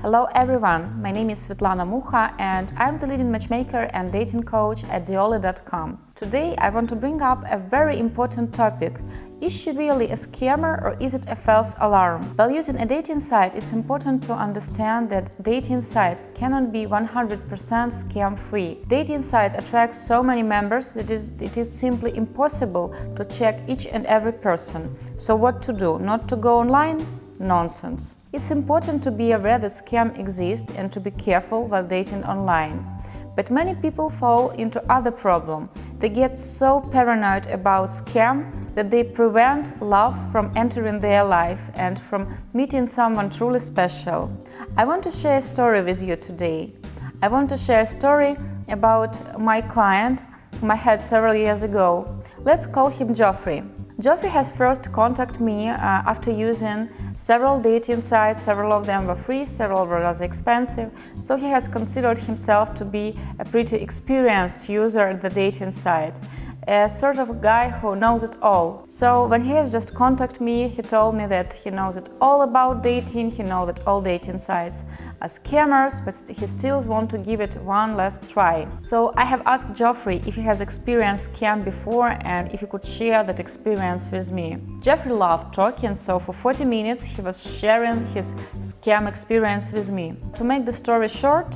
Hello everyone, my name is Svetlana Mucha and I'm the leading matchmaker and dating coach at Diolli.com. Today I want to bring up a very important topic. Is she really a scammer or is it a false alarm? While using a dating site, it's important to understand that dating site cannot be 100% scam-free. Dating site attracts so many members that it is simply impossible to check each and every person. So what to do? Not to go online? Nonsense. It's important to be aware that scam exists and to be careful while dating online. But many people fall into other problem. They get so paranoid about scam that they prevent love from entering their life and from meeting someone truly special. I want to share a story with you today. I want to share a story about my client whom I had several years ago. Let's call him Geoffrey. Geoffrey has first contacted me after using several dating sites. Several of them were free, several were rather expensive, so he has considered himself to be a pretty experienced user at the dating site, a sort of guy who knows it all. So when he has just contacted me, he told me that he knows it all about dating, he knows that all dating sites are scammers, but he still wants to give it one last try. So I have asked Geoffrey if he has experienced scam before and if he could share that experience with me. Geoffrey loved talking, so for 40 minutes he was sharing his scam experience with me. To make the story short,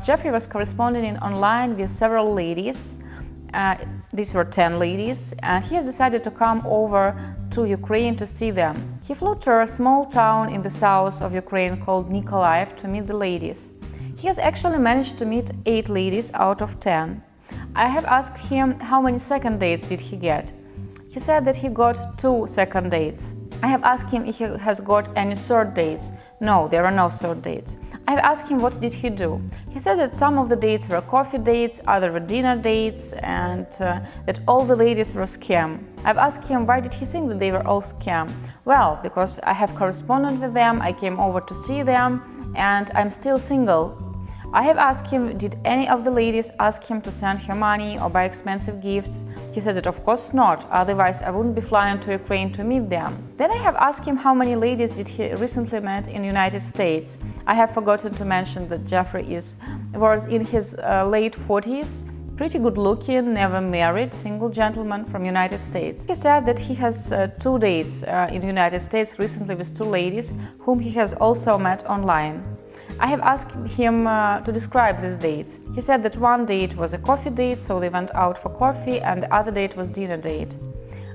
Geoffrey was corresponding online with several ladies. These were 10 ladies, and he has decided to come over to Ukraine to see them. He flew to a small town in the south of Ukraine called Nikolaev to meet the ladies. He has actually managed to meet 8 ladies out of 10. I have asked him how many second dates did he get. He said that he got 2 second dates. I have asked him if he has got any third dates. No, there are no third dates. I have asked him what did he do. He said that some of the dates were coffee dates, other were dinner dates, and that all the ladies were scam. I've asked him why did he think that they were all scam. Well, because I have corresponded with them, I came over to see them, and I'm still single. I have asked him, did any of the ladies ask him to send her money or buy expensive gifts? He said that of course not, otherwise I wouldn't be flying to Ukraine to meet them. Then I have asked him how many ladies did he recently met in the United States. I have forgotten to mention that Geoffrey was in his late 40s, pretty good looking, never married, single gentleman from United States. He said that he has 2 dates in the United States recently with 2 ladies whom he has also met online. I have asked him to describe these dates. He said that one date was a coffee date, so they went out for coffee, and the other date was dinner date.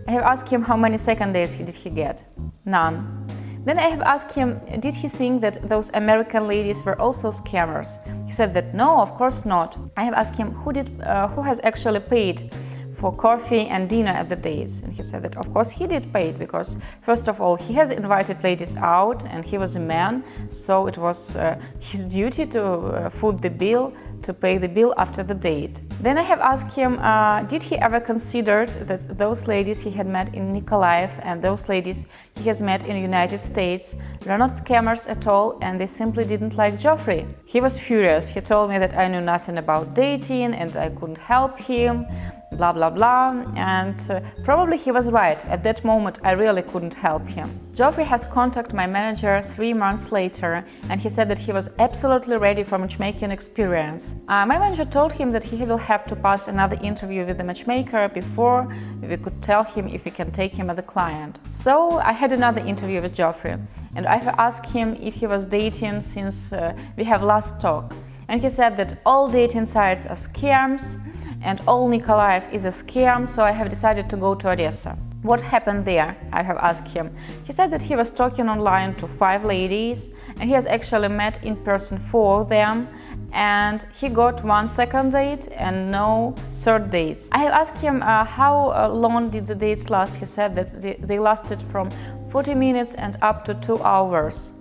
I have asked him how many second dates did he get. None. Then I have asked him, did he think that those American ladies were also scammers? He said that no, of course not. I have asked him who has actually paid for coffee and dinner at the dates, and he said that of course he did pay it because first of all he has invited ladies out and he was a man, so it was his duty to foot the bill, to pay the bill after the date. Then I have asked him, did he ever consider that those ladies he had met in Nikolaev and those ladies he has met in the United States were not scammers at all and they simply didn't like Geoffrey? He was furious. He told me that I knew nothing about dating and I couldn't help him, blah blah blah, and probably he was right. At that moment I really couldn't help him. Geoffrey has contacted my manager 3 months later and he said that he was absolutely ready for matchmaking experience. My manager told him that he will have to pass another interview with the matchmaker before we could tell him if we can take him as a client. So I had another interview with Geoffrey and I have asked him if he was dating since we have last talked, and he said that all dating sites are scams and all Nikolaev is a scam, so I have decided to go to Odessa. What happened there? I have asked him. He said that he was talking online to 5 ladies and he has actually met in person 4 of them, and he got 1 second date and no third dates. I have asked him how long did the dates last. He said that they lasted from 40 minutes and up to 2 hours.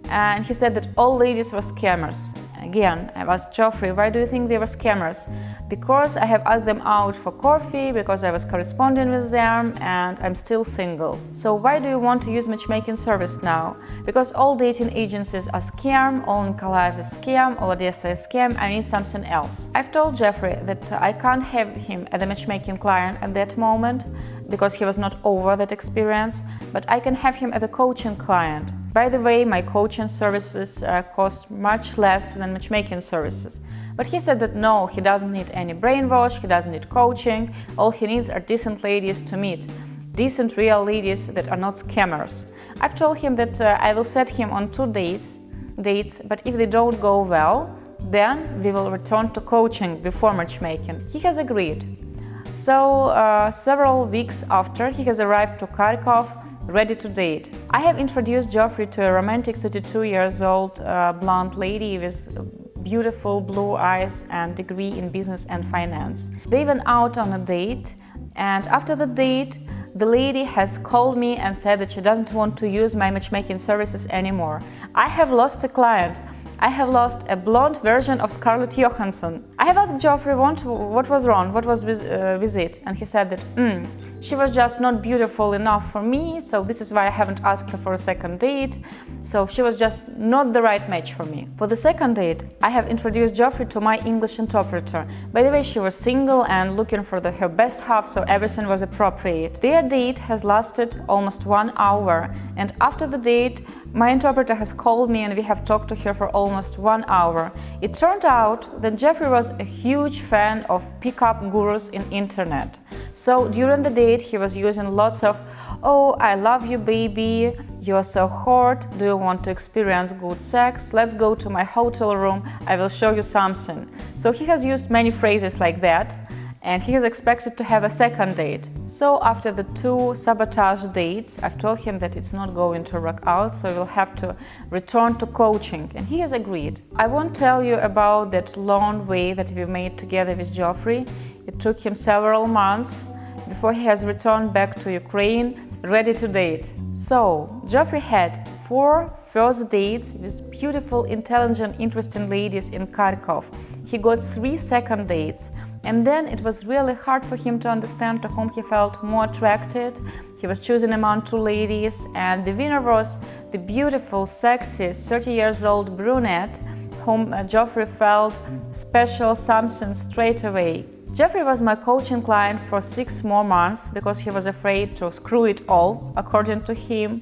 And he said that all ladies were scammers. Again, I've asked Geoffrey, why do you think they were scammers? Because I have asked them out for coffee, because I was corresponding with them, and I'm still single. So why do you want to use matchmaking service now? Because all dating agencies are scam, all Nikolaev is scam, all Odessa is scam, I need something else. I've told Geoffrey that I can't have him as a matchmaking client at that moment, because he was not over that experience, but I can have him as a coaching client. By the way, my coaching services cost much less than matchmaking services. But he said that no, he doesn't need any brainwash, he doesn't need coaching, all he needs are decent ladies to meet. Decent, real ladies that are not scammers. I've told him that I will set him on 2 dates, but if they don't go well, then we will return to coaching before matchmaking. He has agreed. So several weeks after, he has arrived to Kharkov, ready to date. I have introduced Geoffrey to a romantic 32-year-old blonde lady with beautiful blue eyes and degree in business and finance. They went out on a date, and after the date, the lady has called me and said that she doesn't want to use my matchmaking services anymore. I have lost a client. I have lost a blonde version of Scarlett Johansson. I have asked Geoffrey what was wrong, what was with it, and he said that she was just not beautiful enough for me, so this is why I haven't asked her for a second date, so she was just not the right match for me. For the second date, I have introduced Geoffrey to my English interpreter. By the way, she was single and looking for her best half, so everything was appropriate. Their date has lasted almost 1 hour, and after the date, my interpreter has called me and we have talked to her for almost 1 hour. It turned out that Geoffrey was a huge fan of pickup gurus in internet. So during the date he was using lots of "Oh, I love you, baby, you're so hot, do you want to experience good sex? Let's go to my hotel room, I will show you something." So he has used many phrases like that, and he is expected to have a second date. So after the 2 sabotage dates, I've told him that it's not going to work out, so we'll have to return to coaching, and he has agreed. I won't tell you about that long way that we made together with Geoffrey. It took him several months before he has returned back to Ukraine, ready to date. So, Geoffrey had 4 first dates with beautiful, intelligent, interesting ladies in Kharkov. He got 3 second dates. And then it was really hard for him to understand to whom he felt more attracted. He was choosing among 2 ladies, and the winner was the beautiful, sexy 30-year-old brunette whom Geoffrey felt special something straight away. Geoffrey was my coaching client for 6 more months because he was afraid to screw it all, according to him.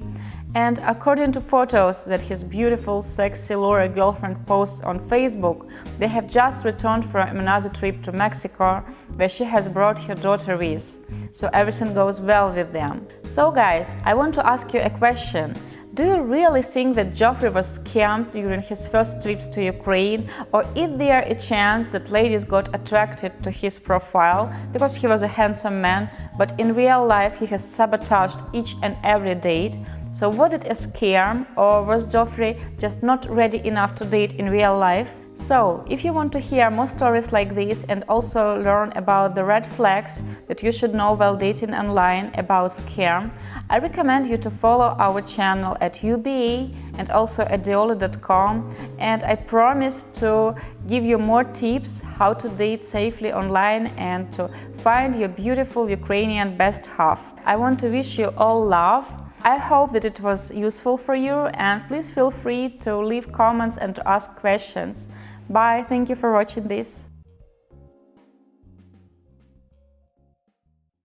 And according to photos that his beautiful, sexy Laura girlfriend posts on Facebook, they have just returned from another trip to Mexico, where she has brought her daughter with. So everything goes well with them. So guys, I want to ask you a question. Do you really think that Geoffrey was scammed during his first trips to Ukraine, or is there a chance that ladies got attracted to his profile because he was a handsome man, but in real life he has sabotaged each and every date? So was it a scam, or was Geoffrey just not ready enough to date in real life? So, if you want to hear more stories like this and also learn about the red flags that you should know while dating online about scam, I recommend you to follow our channel at UBA and also at Diolli.com, and I promise to give you more tips how to date safely online and to find your beautiful Ukrainian best half. I want to wish you all love. I hope that it was useful for you, and please feel free to leave comments and to ask questions. Bye, thank you for watching this.